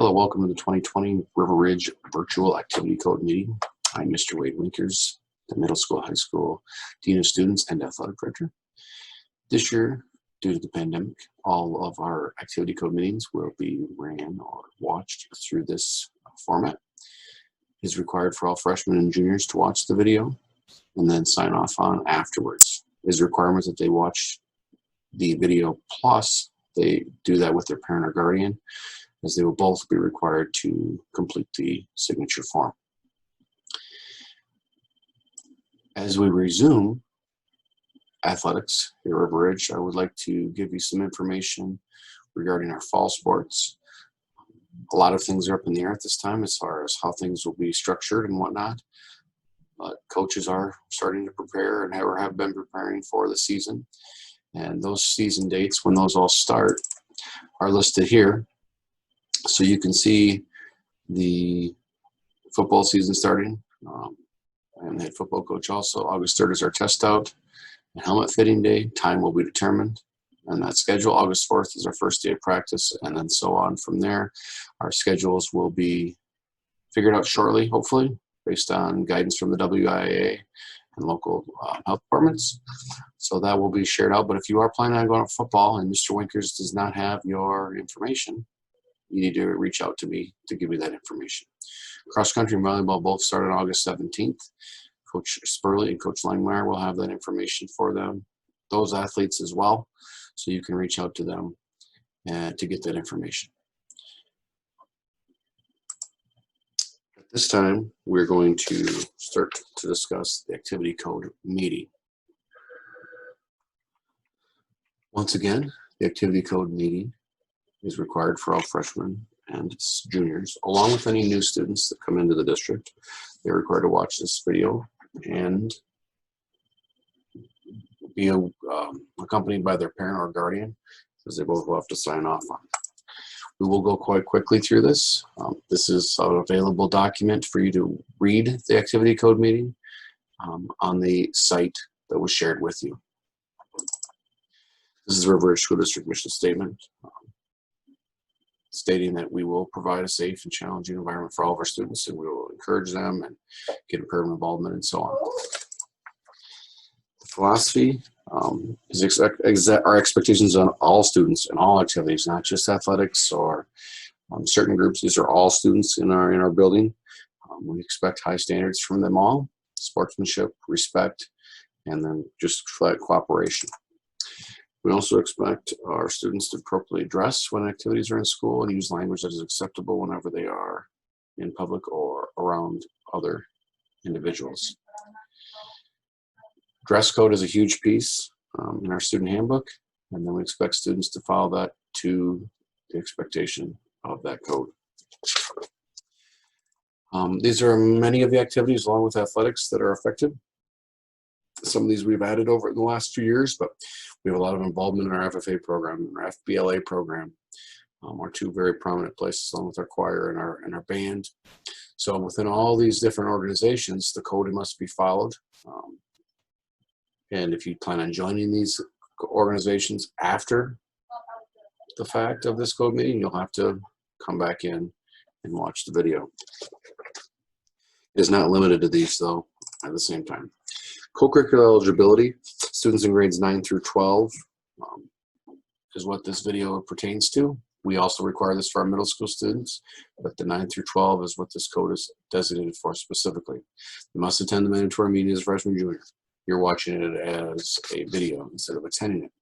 Hello, welcome to the 2020 River Ridge Virtual Activity Code Meeting. I'm Mr. Wade Winkers, the middle school, high school Dean of Students and Athletic Director. This year, due to the pandemic, all of our activity code meetings will be ran or watched through this format. It is required for all freshmen and juniors to watch the video and then sign off on afterwards. It is a requirement that they watch the video plus they do that with their parent or guardian, as they will both be required to complete the signature form. As we resume athletics here at River Ridge, I would like to give you some information regarding our fall sports. A lot of things are up in the air at this time as far as how things will be structured and whatnot, but coaches are starting to prepare and have been preparing for the season. And those season dates, when those all start, are listed here. So you can see the football season starting. I'm the head football coach also. August 3rd is our test out and helmet fitting day. Time will be determined on that schedule. August 4th is our first day of practice, and then so on from there. Our schedules will be figured out shortly, hopefully, based on guidance from the WIAA and local health departments. So that will be shared out. But if you are planning on going to football and Mr. Winkers does not have your information, you need to reach out to me to give you that information. Cross country and volleyball both start on August 17th. Coach Spurley and Coach Langmeyer will have that information for them, those athletes as well. So you can reach out to them to get that information. At this time, we're going to start to discuss the activity code meeting. Once again, the activity code meeting is required for all freshmen and juniors, along with any new students that come into the district. They're required to watch this video and be accompanied by their parent or guardian, because they both will have to sign off on it. We will go quite quickly through this. This is an available document for you to read the activity code meeting on the site that was shared with you. This is River Ridge School District mission statement, stating that we will provide a safe and challenging environment for all of our students, and we will encourage them and get permanent involvement and so on. The philosophy is our expectations on all students and all activities, not just athletics or certain groups. These are all students in our building. We expect high standards from them all: sportsmanship, respect, and then just flat cooperation. We also expect our students to appropriately dress when activities are in school and use language that is acceptable whenever they are in public or around other individuals. Dress code is a huge piece in our student handbook, and then we expect students to follow that to the expectation of that code. These are many of the activities along with athletics that are affected. Some of these we've added over the last few years, but we have a lot of involvement in our FFA program and our FBLA program, are two very prominent places, along with our choir and our band. So within all these different organizations, the code must be followed. And if you plan on joining these organizations after the fact of this code meeting, you'll have to come back in and watch the video. It is not limited to these, though, at the same time. Co-curricular eligibility, students in grades 9 through 12 is what this video pertains to. We also require this for our middle school students, but the 9 through 12 is what this code is designated for specifically. You must attend the mandatory meeting as a freshman junior. You're watching it as a video instead of attending it.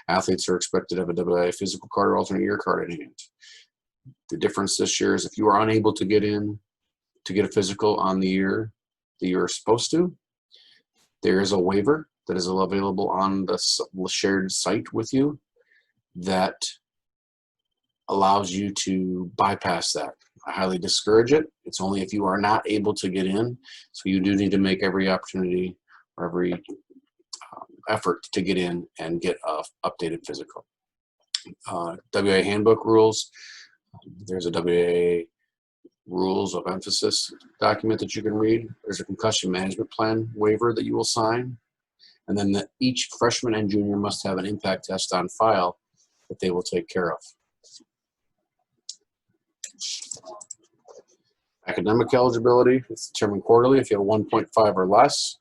Athletes are expected to have a WIA physical card or alternate year card in hand. The difference this year is if you are unable to get in to get a physical on the year that you're supposed to, there is a waiver that is available on the shared site with you that allows you to bypass that. I highly discourage it. It's only if you are not able to get in. So you do need to make every opportunity or every effort to get in and get an updated physical. WIA handbook rules. There's a WIA rules of emphasis document that you can read. There's a concussion management plan waiver that you will sign. And then each freshman and junior must have an impact test on file that they will take care of. Academic eligibility is determined quarterly. If you have a 1.5 or less,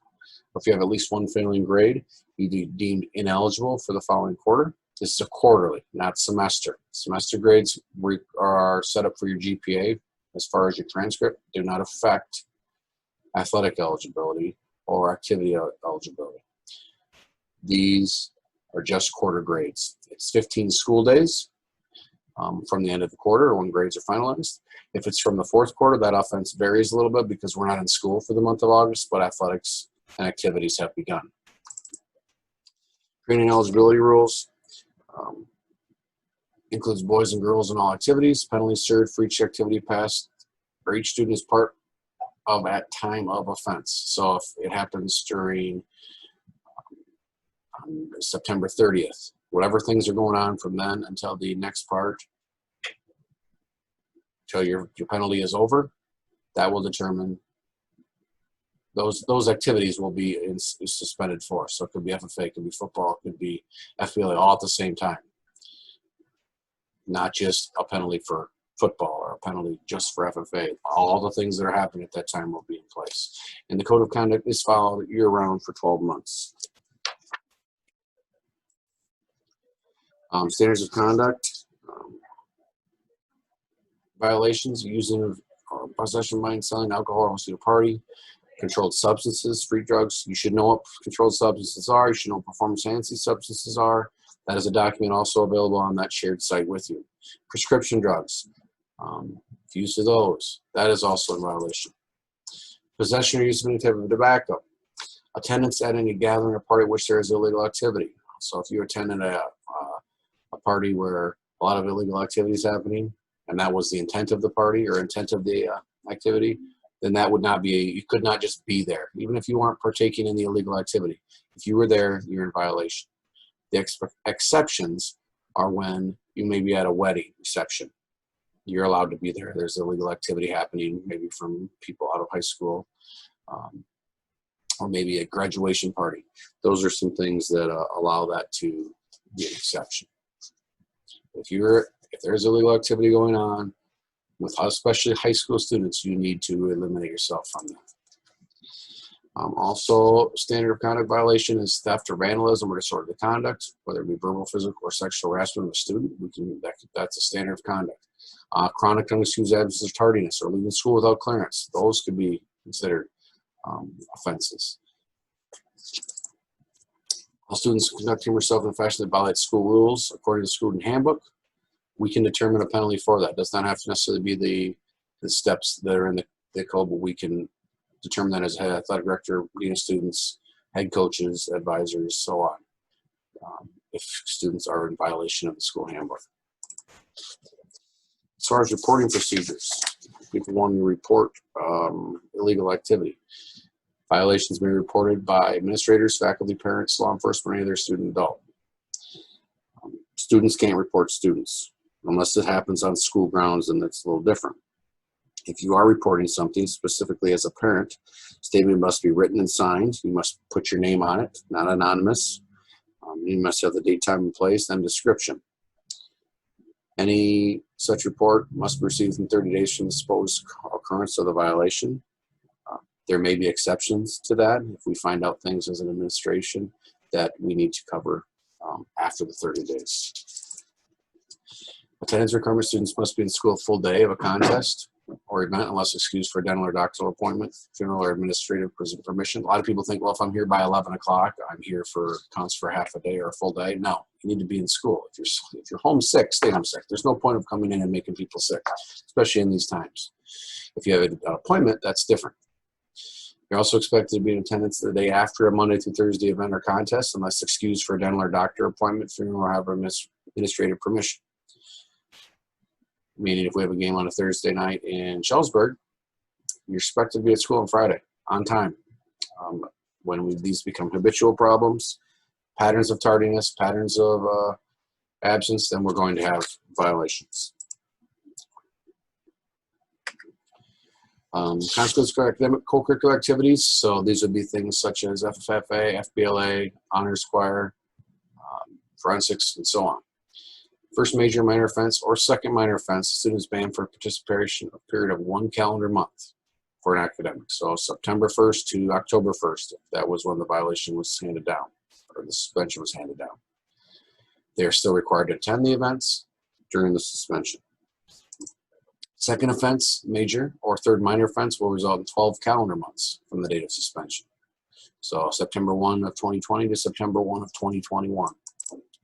or if you have at least one failing grade, you'd be deemed ineligible for the following quarter. This is a quarterly, not semester. Semester grades are set up for your GPA as far as your transcript, do not affect athletic eligibility or activity eligibility. These are just quarter grades. It's 15 school days from the end of the quarter when grades are finalized. If it's from the fourth quarter, that offense varies a little bit because we're not in school for the month of August, but athletics and activities have begun. Training eligibility rules includes boys and girls in all activities. Penalties served for each activity passed or each student is part of at time of offense. So if it happens during September 30th, whatever things are going on from then until the next part, until your penalty is over, that will determine those activities will be suspended for. So it could be FFA, it could be football, it could be FBLA, all at the same time. Not just a penalty for football or a penalty just for FFA. All the things that are happening at that time will be in place. And the code of conduct is followed year-round for 12 months. Standards of conduct. Violations, using possession, buying, selling alcohol at a party, controlled substances, free drugs. You should know what controlled substances are. You should know what performance-enhancing substances are. That is a document also available on that shared site with you. Prescription drugs, use of those, that is also in violation. Possession or use of any type of tobacco. Attendance at any gathering or party which there is illegal activity. So if you attended a party where a lot of illegal activity is happening, and that was the intent of the party or intent of the activity, then that would not be, you could not just be there. Even if you weren't partaking in the illegal activity. If you were there, you're in violation. The exceptions are when you may be at a wedding reception. You're allowed to be there. There's illegal activity happening, maybe from people out of high school, or maybe a graduation party. Those are some things that allow that to be an exception. If there's illegal activity going on, with especially high school students, you need to eliminate yourself from that. Also, standard of conduct violation is theft or vandalism or disorderly conduct, whether it be verbal, physical, or sexual harassment of a student. That's a standard of conduct. Chronic unexcused absence or tardiness, or leaving school without clearance. Those could be considered offenses. All students conducting themselves in a fashion that violates school rules according to the student handbook, we can determine a penalty for that. It does not have to necessarily be the steps that are in the code, but we can determine that as head athletic director, dean of students, head coaches, advisors, so on, if students are in violation of the school handbook. As far as reporting procedures, people want to report illegal activity. Violations may be reported by administrators, faculty, parents, law enforcement, or any other student adult. Students can't report students unless it happens on school grounds, and that's a little different. If you are reporting something specifically as a parent, statement must be written and signed. You must put your name on it, not anonymous. You must have the date, time, and place, and description. Any such report must be received within 30 days from the supposed occurrence of the violation. There may be exceptions to that if we find out things as an administration that we need to cover after the 30 days. Attendance requirements: students must be in school a full day of a contest or event unless excused for a dental or doctoral appointment, funeral, or administrative permission. A lot of people think, well, if I'm here by 11 o'clock, I'm here for counts for half a day or a full day. No, you need to be in school. If you're homesick, stay homesick. There's no point of coming in and making people sick, especially in these times. If you have an appointment, that's different. You're also expected to be in attendance the day after a Monday through Thursday event or contest unless excused for a dental or doctor appointment, funeral, or have administrative permission. Meaning if we have a game on a Thursday night in Shellisburg, you're expected to be at school on Friday on time. When these become habitual problems, patterns of tardiness, patterns of absence, then we're going to have violations. Consequences for academic co-curricular activities. So these would be things such as FFA, FBLA, honors choir, forensics, and so on. First major minor offense or second minor offense, student is banned for participation a period of 1 calendar month for an academic. So September 1st to October 1st, that was when the violation was handed down, or the suspension was handed down. They are still required to attend the events during the suspension. Second offense, major, or third minor offense will result in 12 calendar months from the date of suspension. So September 1 of 2020 to September 1 of 2021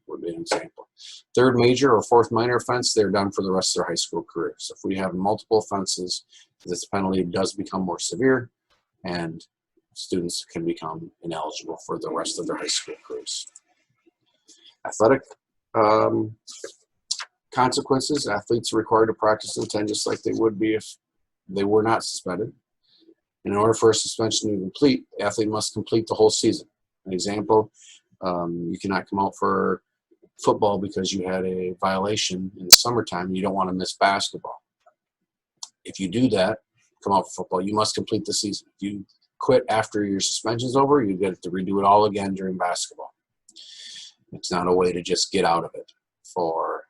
would be an example. Third major or fourth minor offense, they're done for the rest of their high school career. So if we have multiple offenses, this penalty does become more severe, and students can become ineligible for the rest of their high school careers. Athletic consequences, athletes are required to practice and attend just like they would be if they were not suspended. In order for a suspension to be complete, the athlete must complete the whole season. An example, you cannot come out for football because you had a violation in the summertime and you don't want to miss basketball. If you do that, come out for football, you must complete the season. If you quit after your suspension is over, you get to redo it all again during basketball. It's not a way to just get out of it for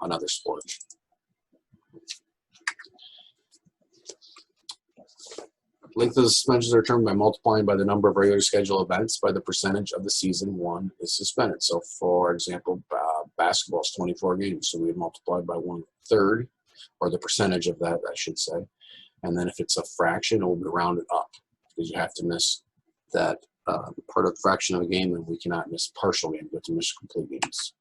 another sport. Length of the suspensions are determined by multiplying by the number of regular scheduled events by the percentage of the season one is suspended. So, for example, basketball is 24 games, so we multiply by 1/3, or the percentage of that, I should say. And then if it's a fraction, it will be rounded up because you have to miss that part of the fraction of a game, and we cannot miss partial games. We have to miss complete games.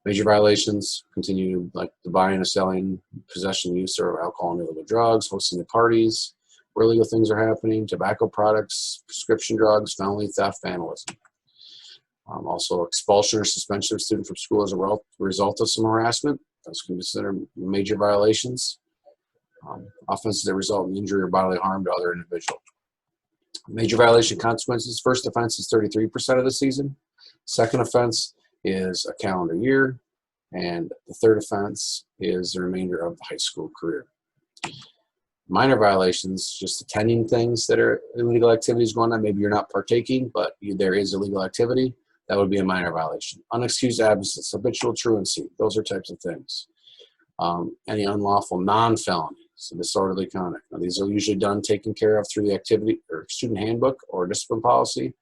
Major violations continue, like the buying, selling, possession, use of alcohol and illegal drugs, hosting the parties where illegal things are happening, tobacco products, prescription drugs, felony theft, vandalism. Also, expulsion or suspension of a student from school as a result of some harassment. Those can be considered major violations. Offenses that result in injury or bodily harm to other individuals. Major violation consequences. First offense is 33% of the season. Second offense is a calendar year. And the third offense is the remainder of the high school career. Minor violations, just attending things that are illegal activities going on. Maybe you're not partaking, but there is illegal activity. That would be a minor violation. Unexcused absence, habitual truancy. Those are types of things. Any unlawful non-felony. So disorderly conduct. Now, these are usually done, taken care of through the activity or student handbook or discipline policy,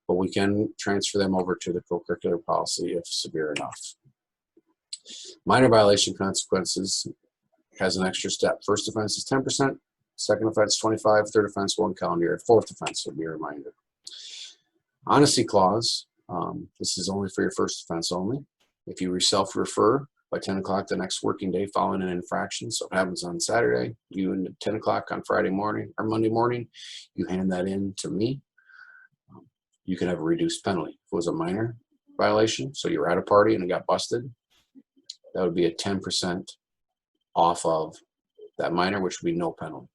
but we can transfer them over to the co-curricular policy if severe enough. Minor violation consequences has an extra step. First offense is 10%, second offense 25%, third offense 1 calendar year, fourth offense would be a reminder. Honesty clause, this is only for your first offense only. If you self-refer by 10 o'clock the next working day following an infraction, so it happens on Saturday, you at 10 o'clock on Friday morning or Monday morning, you hand that in to me, you can have a reduced penalty. If it was a minor violation, so you were at a party and it got busted, that would be a 10% off of that minor, which would be no penalty.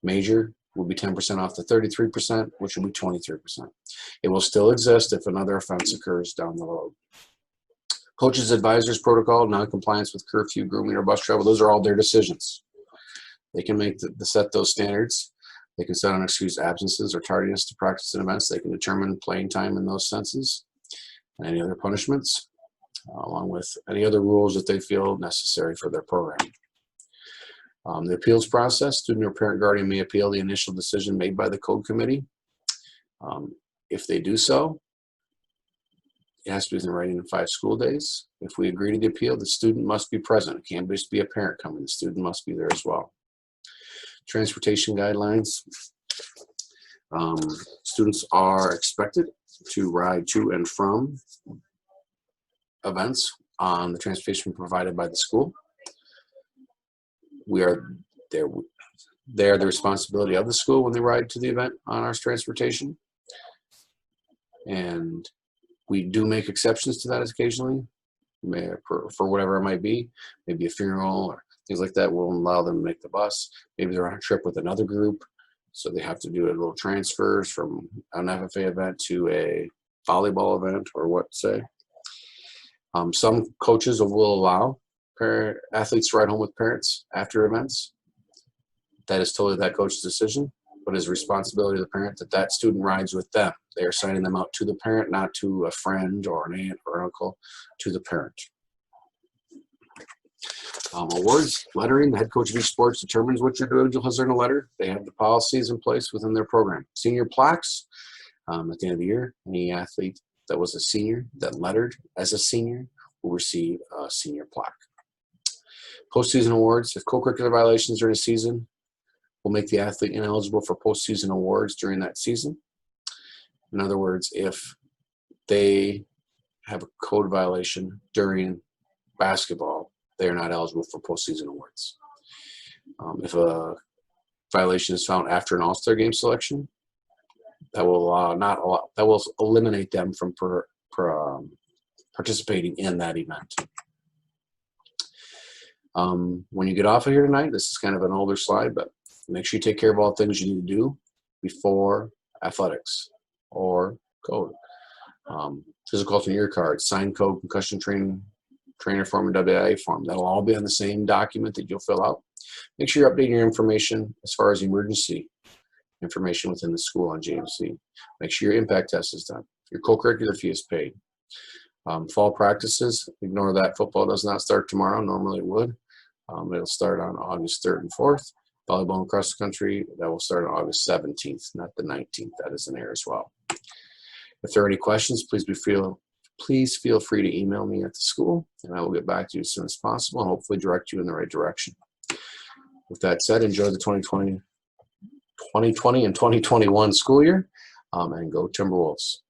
Major will be 10% off the 33%, which will be 23%. It will still exist if another offense occurs down the road. Coaches, advisors, protocol, non-compliance with curfew, grooming, or bus travel, those are all their decisions. They can make set those standards. They can set unexcused absences or tardiness to practice and events. They can determine playing time in those senses and any other punishments, along with any other rules that they feel necessary for their program. The appeals process, student or parent guardian may appeal the initial decision made by the code committee. If they do so, it has to be within writing in 5 school days. If we agree to the appeal, the student must be present. It can't just be a parent coming. The student must be there as well. Transportation guidelines. Students are expected to ride to and from events on the transportation provided by the school. We are there. They are the responsibility of the school when they ride to the event on our transportation. And we do make exceptions to that occasionally, for whatever it might be. Maybe a funeral or things like that will allow them to make the bus. Maybe they're on a trip with another group, so they have to do a little transfers from an FFA event to a volleyball event or what say. Some coaches will allow athletes to ride home with parents after events. That is totally that coach's decision, but it's responsibility of the parent that that student rides with them. They are signing them out to the parent, not to a friend or an aunt or uncle, to the parent. Awards, lettering, the head coach of each sports determines which individual has earned a letter. They have the policies in place within their program. Senior plaques, at the end of the year, any athlete that was a senior that lettered as a senior will receive a senior plaque. Postseason awards, if co-curricular violations during a season will make the athlete ineligible for postseason awards during that season. In other words, if they have a code violation during basketball, they are not eligible for postseason awards. If a violation is found after an All-Star game selection, that will eliminate them from participating in that event. When you get off of here tonight, this is kind of an older slide, but make sure you take care of all the things you need to do before athletics or code. Physical to your card, sign code, concussion training, trainer form, and WIA form. That'll all be on the same document that you'll fill out. Make sure you're updating your information as far as emergency information within the school on JMC. Make sure your impact test is done. Your co-curricular fee is paid. Fall practices, ignore that. Football does not start tomorrow. Normally it would. It'll start on August 3rd and 4th. Volleyball and cross country, that will start on August 17th, not the 19th. That is in there as well. If there are any questions, please feel free to email me at the school, and I will get back to you as soon as possible and hopefully direct you in the right direction. With that said, enjoy the 2020 and 2021 school year, and go Timberwolves.